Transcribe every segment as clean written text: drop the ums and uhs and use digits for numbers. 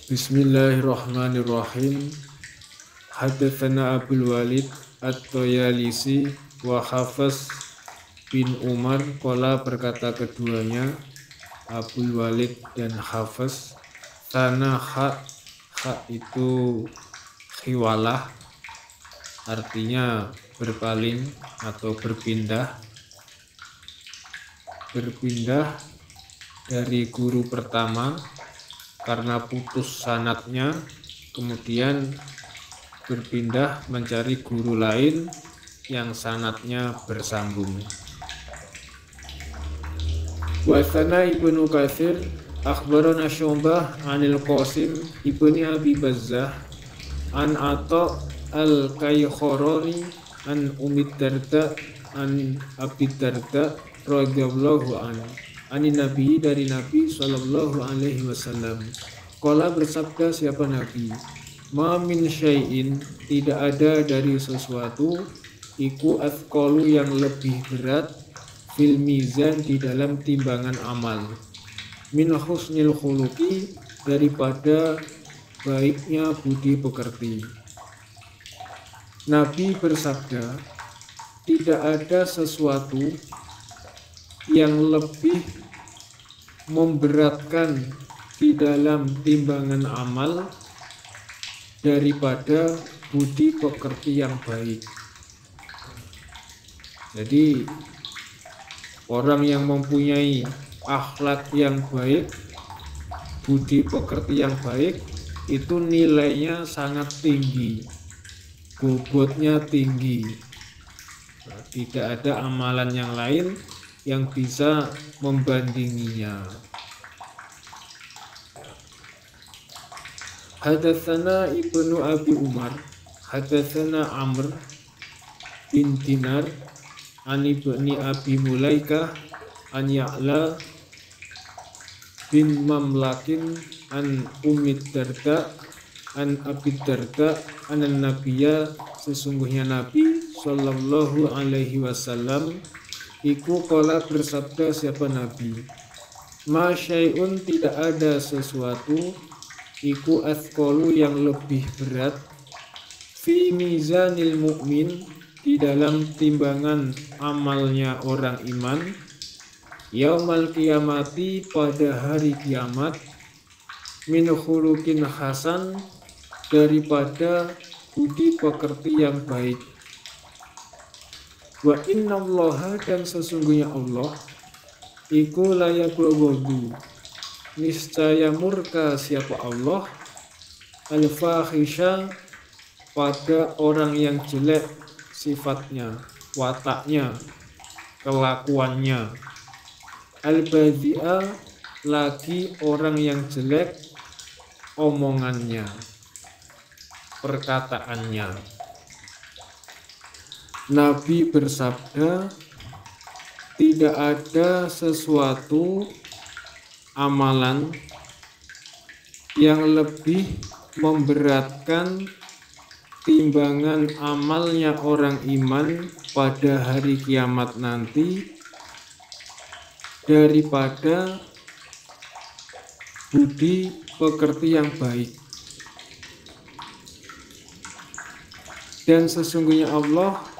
Bismillahirrahmanirrahim. Hadatsana Abdul Walid At-Toyalisi wa Hafs bin Umar qala berkata keduanya Abdul Walid dan Hafs, sana hak itu khiwalah, artinya berpaling atau berpindah dari guru pertama karena putus sanadnya, kemudian berpindah mencari guru lain yang sanadnya bersambung. Wa tsana Ibnu Katsir akhbarana Syu'bah anil Qasim ibni Abi Bazzah an Atha al-Kaykhorani an Ummi Darda an Abi Darda radhiyallahu anhu anin Nabi, dari Nabi sallallahu alaihi wasallam. Qala, bersabda siapa Nabi, ma min syai'in, tidak ada dari sesuatu, iku athqalu, yang lebih berat, fil mizan, di dalam timbangan amal, min husnil khuluqi, daripada baiknya budi pekerti. Nabi bersabda, tidak ada sesuatu yang lebih memberatkan di dalam timbangan amal daripada budi pekerti yang baik. Jadi orang yang mempunyai akhlak yang baik, budi pekerti yang baik, itu nilainya sangat tinggi, bobotnya tinggi. Tidak ada amalan yang lain yang bisa membandinginya. Hadatsana Ibnu Abi Umar hadatsana Amr bin Dinar an Ibni Abi Mulaikah an Ya'la bin Mamlakin an Ummi Darda an Abi Darda an Nabiyya, sesungguhnya Nabi sallallahu alaihi wasallam iku qala, bersabda siapa Nabi, ma syai'un, tidak ada sesuatu, iku athqalu, yang lebih berat, fi mizanil mu'min, di dalam timbangan amalnya orang iman, yaumal qiyamati, pada hari kiamat, min khuluqin hasan, daripada budi pekerti yang baik. Wa innallaha, dan sesungguhnya Allah, iku layaghadu, niscaya murka siapa Allah, al-fahisha, pada orang yang jelek sifatnya, wataknya, kelakuannya, al-badhi'a, lagi orang yang jelek omongannya, perkataannya. Nabi bersabda, tidak ada sesuatu amalan yang lebih memberatkan timbangan amalnya orang iman pada hari kiamat nanti daripada budi pekerti yang baik. Dan sesungguhnya Allah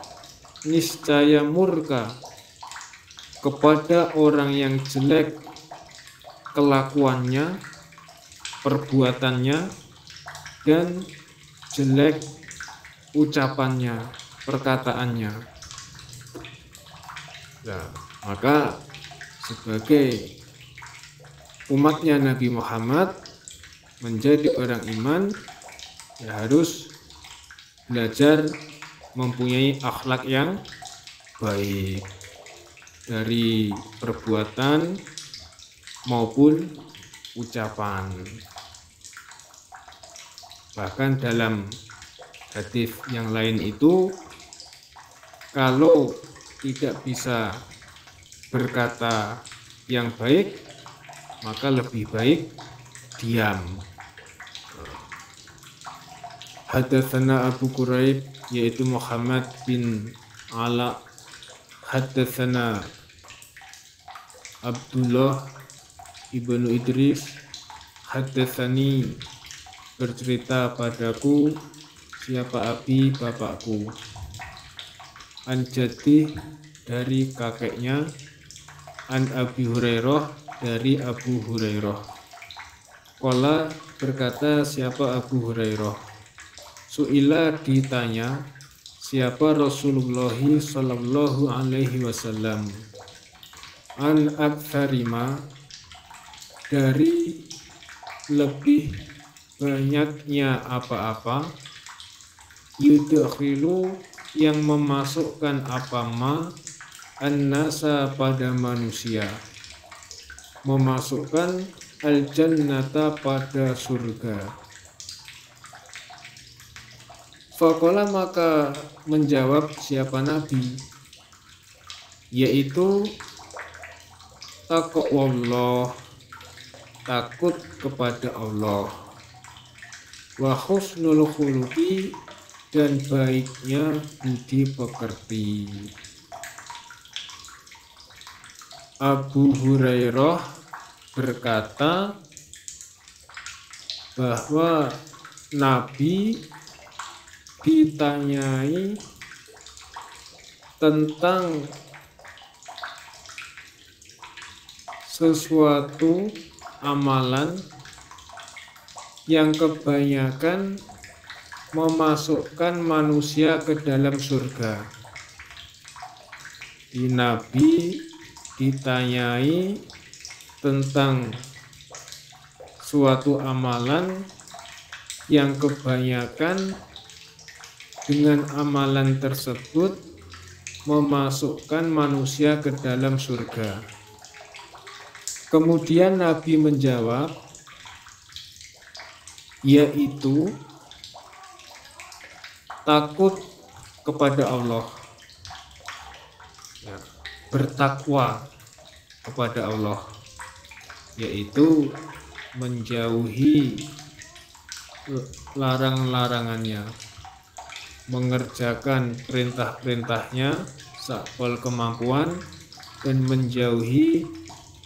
niscaya murka kepada orang yang jelek kelakuannya, perbuatannya, dan jelek ucapannya, perkataannya. Nah, maka sebagai umatnya Nabi Muhammad, menjadi orang iman, ya harus belajar mempunyai akhlak yang baik dari perbuatan maupun ucapan. Bahkan dalam hadis yang lain itu, kalau tidak bisa berkata yang baik, maka lebih baik diam. Hadatsana Abu Quraib, yaitu Muhammad bin Ala, hadatsana Abdullah ibnu Idris, hadatsani bercerita padaku siapa abi bapakku. An jadih dari kakeknya, an Abi Hurairah dari Abu Hurairah. Qala berkata siapa Abu Hurairah, su'ila ditanya siapa Rasulullah sallallahu alaihi wasallam, an aktsarima dari lebih banyaknya apa-apa, yudkhilu yang memasukkan apa ma an-nasa pada manusia, memasukkan al-jannata pada surga. Faqala maka menjawab siapa Nabi, yaitu taqwallah, takut kepada Allah, wa husnul khuluqi, dan baiknya budi pekerti. Abu Hurairah berkata bahwa Nabi ditanyai tentang sesuatu amalan yang kebanyakan memasukkan manusia ke dalam surga. Nabi ditanyai tentang suatu amalan yang kebanyakan dengan amalan tersebut memasukkan manusia ke dalam surga. Kemudian Nabi menjawab, yaitu takut kepada Allah, ya, bertakwa kepada Allah, yaitu menjauhi larangan-larangannya, mengerjakan perintah-perintahnya sakpol kemampuan, dan menjauhi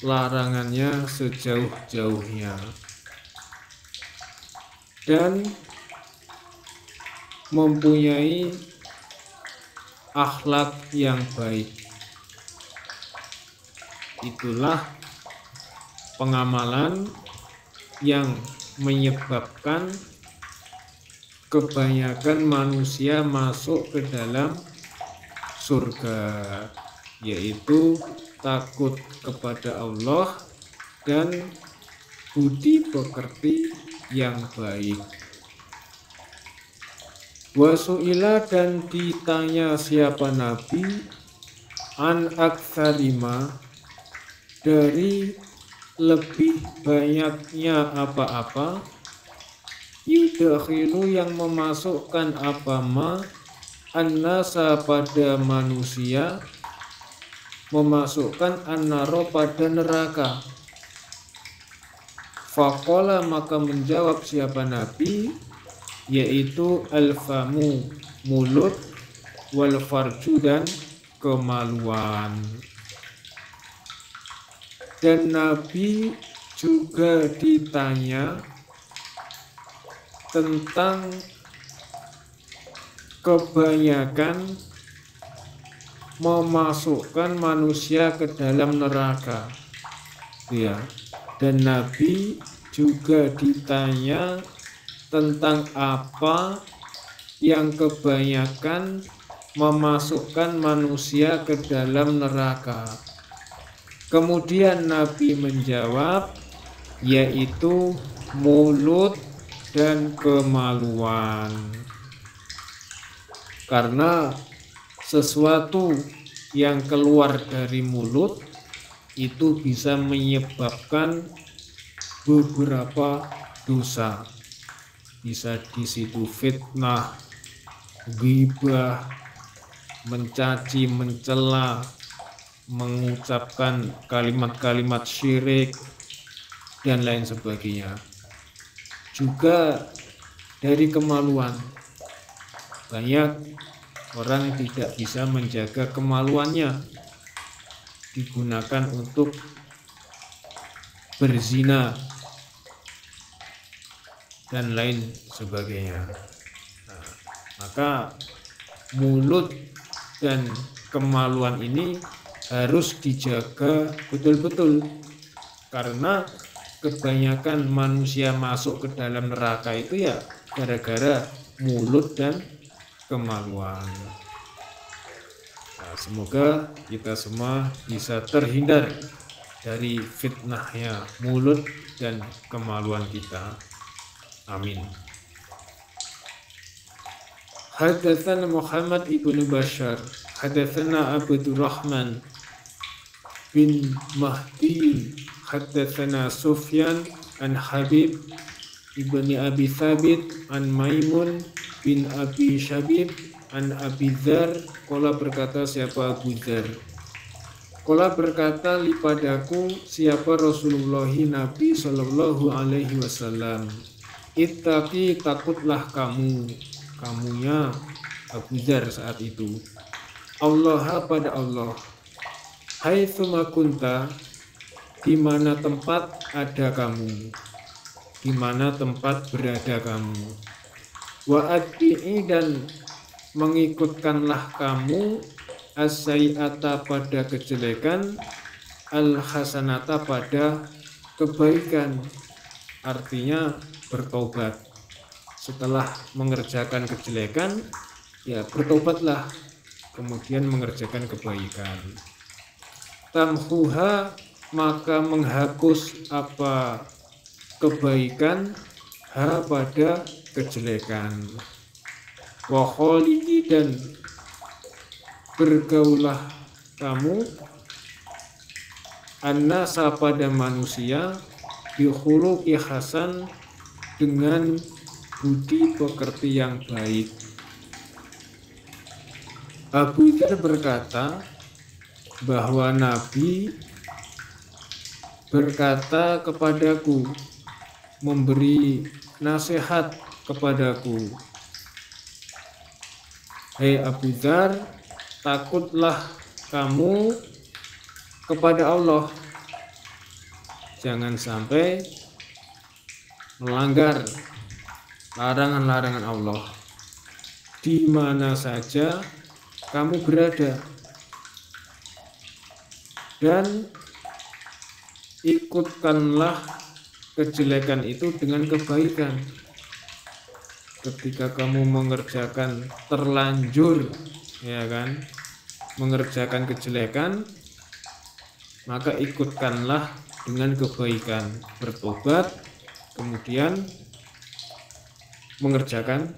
larangannya sejauh-jauhnya, dan mempunyai akhlak yang baik. Itulah pengamalan yang menyebabkan kebanyakan manusia masuk ke dalam surga, yaitu takut kepada Allah dan budi pekerti yang baik. Wasu'ila, dan ditanya siapa Nabi, an aktsarima dari lebih banyaknya apa-apa, yudkhilu yang memasukkan apa ma an-nasa pada manusia, memasukkan an-naro pada neraka. Faqala maka menjawab siapa Nabi, yaitu al-famu, mulut, wal farju, dan kemaluan. Dan Nabi juga ditanya tentang kebanyakan memasukkan manusia ke dalam neraka, ya. Dan Nabi juga ditanya tentang apa yang kebanyakan memasukkan manusia ke dalam neraka. Kemudian Nabi menjawab, yaitu mulut dan kemaluan. Karena sesuatu yang keluar dari mulut itu bisa menyebabkan beberapa dosa. Bisa di situ fitnah, ghibah, mencaci, mencela, mengucapkan kalimat-kalimat syirik, dan lain sebagainya. Juga dari kemaluan, banyak orang tidak bisa menjaga kemaluannya, digunakan untuk berzina, dan lain sebagainya. Nah, maka mulut dan kemaluan ini harus dijaga betul-betul, karena kebanyakan manusia masuk ke dalam neraka itu ya gara-gara mulut dan kemaluan. Nah, semoga kita semua bisa terhindar dari fitnahnya mulut dan kemaluan kita. Amin. Hadatsana Muhammad ibnu Bashar, hadatsana Abdurrahman bin Mahdi, hadatsana Sufyan an Habib ibni Abi Thabit an Maimun bin Abi Syabib an Abi Dzar, qala berkata siapa Abu Dzar, qala berkata padaku siapa Rasulullah Nabi sallallahu alaihi wasallam, ittaqi takutlah kamunya Abu Dzar saat itu, Allah pada Allah, haitsuma kunta, di mana tempat ada kamu, di mana tempat berada kamu, wa atbi'i dan mengikutkanlah kamu as-sayyi'ata pada kejelekan, al-hasanata pada kebaikan. Artinya bertobat setelah mengerjakan kejelekan, ya bertobatlah kemudian mengerjakan kebaikan. Tamhuha, maka menghapus apa kebaikan, ha pada kejelekan. Wa kholiki, dan bergaulah kamu annasa pada manusia, bi khuluqi hasan, dengan budi pekerti yang baik. Abu Dzar berkata bahwa Nabi berkata kepadaku, memberi nasihat kepadaku, hei Abu Dzar, takutlah kamu kepada Allah, jangan sampai melanggar larangan-larangan Allah di mana saja kamu berada, dan ikutkanlah kejelekan itu dengan kebaikan. Ketika kamu mengerjakan terlanjur, ya kan, mengerjakan kejelekan, maka ikutkanlah dengan kebaikan, bertobat, kemudian mengerjakan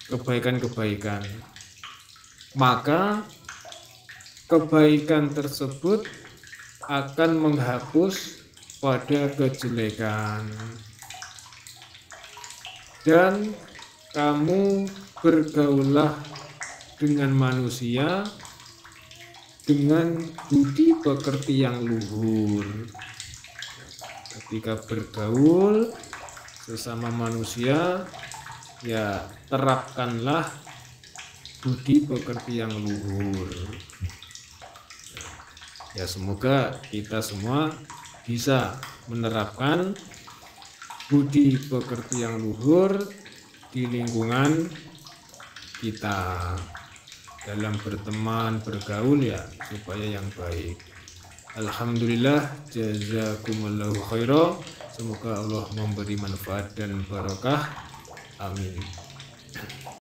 kebaikan-kebaikan. Maka kebaikan tersebut akan menghapus pada kejelekan, dan kamu bergaulah dengan manusia dengan budi pekerti yang luhur. Ketika bergaul sesama manusia, ya terapkanlah budi pekerti yang luhur. Ya semoga kita semua bisa menerapkan budi pekerti yang luhur di lingkungan kita, dalam berteman, bergaul, ya supaya yang baik. Alhamdulillah, jazakumullahu khairan. Semoga Allah memberi manfaat dan barakah. Amin.